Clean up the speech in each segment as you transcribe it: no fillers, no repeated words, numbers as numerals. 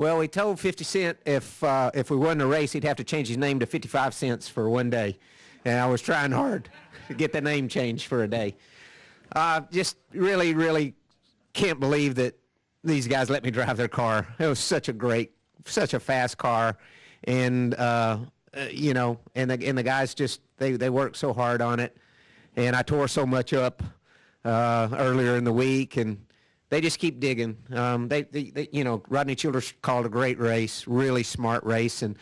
Well, we told 50 Cent if we won the race, he'd have to change his name to 55 cents for one day. And I was trying hard to get the name changed for a day. Just really, really can't believe that these guys let me drive their car. It was such a fast car. And, you know, and the guys just, they worked so hard on it. And I tore so much up earlier in the week, and they just keep digging. They you know, Rodney Childers called a great race, really smart race, and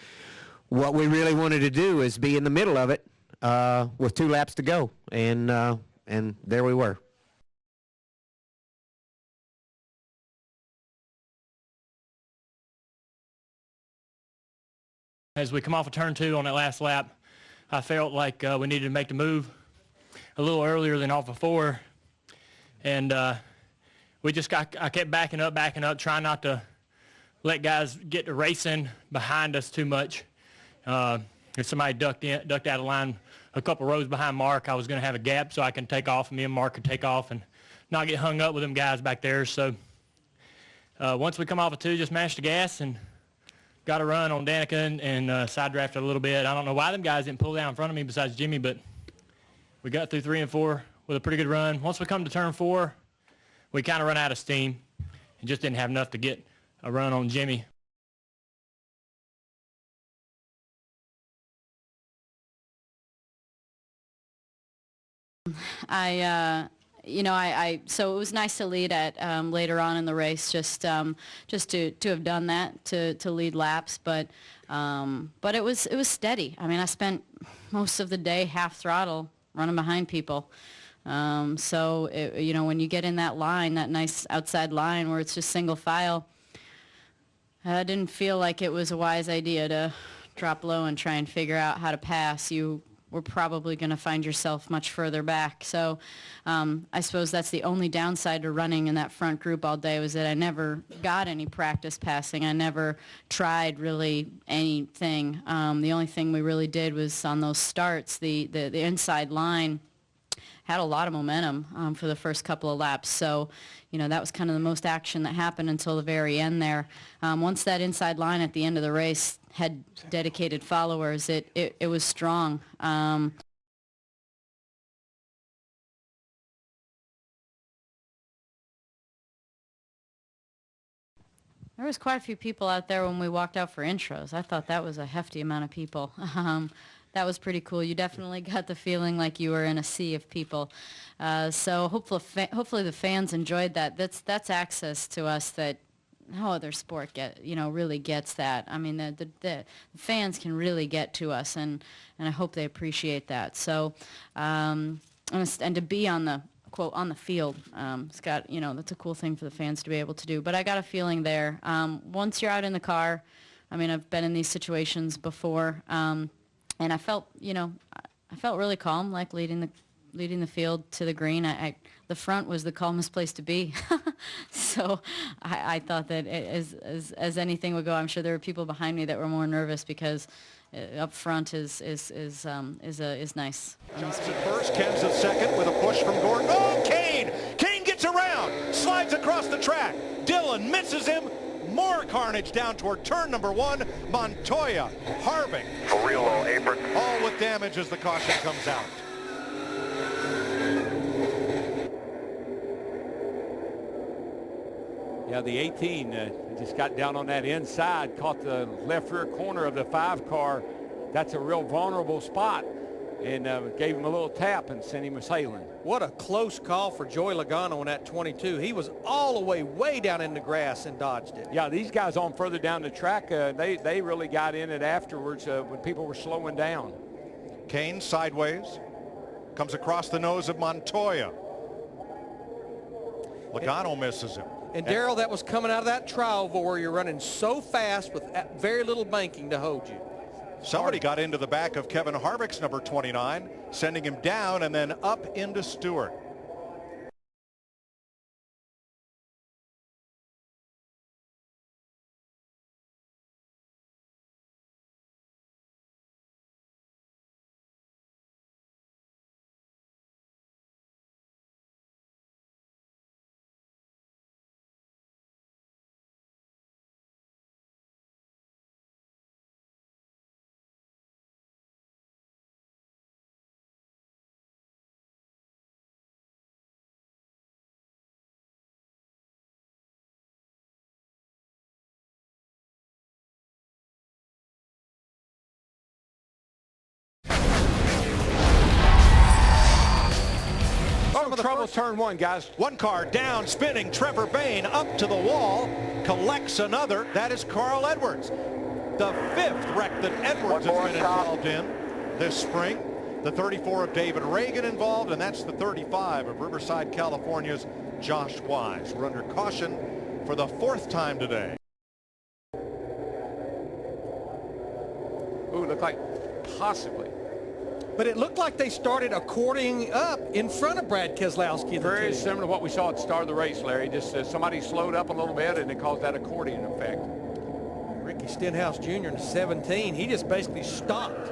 what we really wanted to do is be in the middle of it with 2 laps to go, and there we were. As we come off of turn 2 on that last lap, I felt like we needed to make the move a little earlier than off of 4, and I kept backing up, trying not to let guys get to racing behind us too much. If somebody ducked out of line a couple rows behind Mark, I was going to have a gap so I can take off, and me and Mark could take off and not get hung up with them guys back there. So once we come off of 2, just mashed the gas and got a run on Danica and side drafted a little bit. I don't know why them guys didn't pull down in front of me besides Jimmy, but we got through 3 and 4 with a pretty good run. Once we come to turn 4, we kind of run out of steam and just didn't have enough to get a run on Jimmy. So it was nice to lead at later on in the race, just to have done that, to lead laps, but it was steady. I mean, I spent most of the day half throttle running behind people. So you know, when you get in that line, that nice outside line where it's just single file, I didn't feel like it was a wise idea to drop low and try and figure out how to pass. You were probably going to find yourself much further back. So I suppose that's the only downside to running in that front group all day, was that I never got any practice passing. I never tried really anything. The only thing we really did was on those starts, the inside line had a lot of momentum for the first couple of laps. So, you know, that was kind of the most action that happened until the very end there. Once that inside line at the end of the race had dedicated followers, it was strong. There was quite a few people out there when we walked out for intros. I thought that was a hefty amount of people. That was pretty cool. You definitely got the feeling like you were in a sea of people. So hopefully the fans enjoyed that. That's access to us that no other sport really gets that. I mean, the fans can really get to us, and I hope they appreciate that. So and to be on the quote on the field, it's got, you know, that's a cool thing for the fans to be able to do. But I got a feeling there. Once you're out in the car, I mean, I've been in these situations before. And I felt really calm, like leading the field to the green. The front was the calmest place to be. So I thought that as anything would go, I'm sure there were people behind me that were more nervous, because up front is nice. Johnson first, Kenseth second with a push from Gordon. Oh, Kane! Kane gets around, slides across the track. Dillon misses him. More carnage down toward turn number 1. Montoya, Harvick. For real low apron. All with damage as the caution comes out. Yeah, the 18 just got down on that inside, caught the left rear corner of the 5 car. That's a real vulnerable spot, and gave him a little tap and sent him sailing. What a close call for Joey Logano on that 22. He was all the way down in the grass and dodged it. Yeah, these guys on further down the track, they really got in it afterwards when people were slowing down. Kane sideways, comes across the nose of Montoya. Logano misses him. And Darrell, that was coming out of that trioval where you're running so fast with very little banking to hold you. Somebody got into the back of Kevin Harvick's number 29, sending him down and then up into Stewart. the trouble first. turn one, guys. One car down, spinning. Trevor Bayne up to the wall, collects another. That is Carl Edwards. The 5th wreck that Edwards has been involved in this spring. The 34 of David Reagan involved, and that's the 35 of Riverside, California's Josh Wise. We're under caution for the 4th time today. Ooh, looked like possibly. But it looked like they started accordioning up in front of Brad Keselowski. Very similar to what we saw at the start of the race, Larry. Just somebody slowed up a little bit, and it caused that accordion effect. Ricky Stenhouse Jr. in 17, he just basically stopped.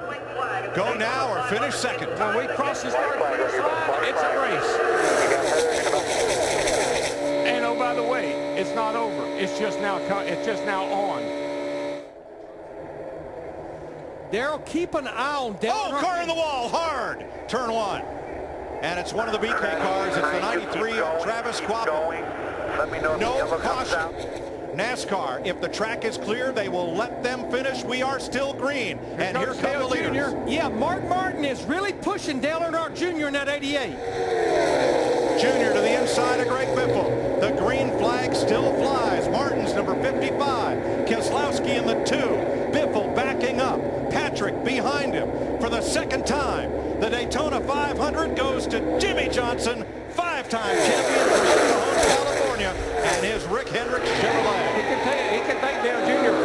Go now or finish second. When we cross the start-finish line, it's a race. And oh, by the way, it's not over. It's just now on. Darrell, keep an eye on Dale. Oh, car in the wall, hard. Turn 1. And it's one of the BK cars. It's the 93 of Travis Quapple. No caution. NASCAR, if the track is clear, they will let them finish. We are still green. And here come the leaders. Yeah, Mark Martin is really pushing Dale Earnhardt Jr. in that 88. Junior to the inside of Greg Biffle. The green flag still flies. Martin's number 55. Keselowski in the 2. Biffle backing up. Patrick behind him for the 2nd time. The Daytona 500 goes to Jimmie Johnson, 5-time champion for California, and his Rick Hendrick Chevrolet. He can thank Dale Jr.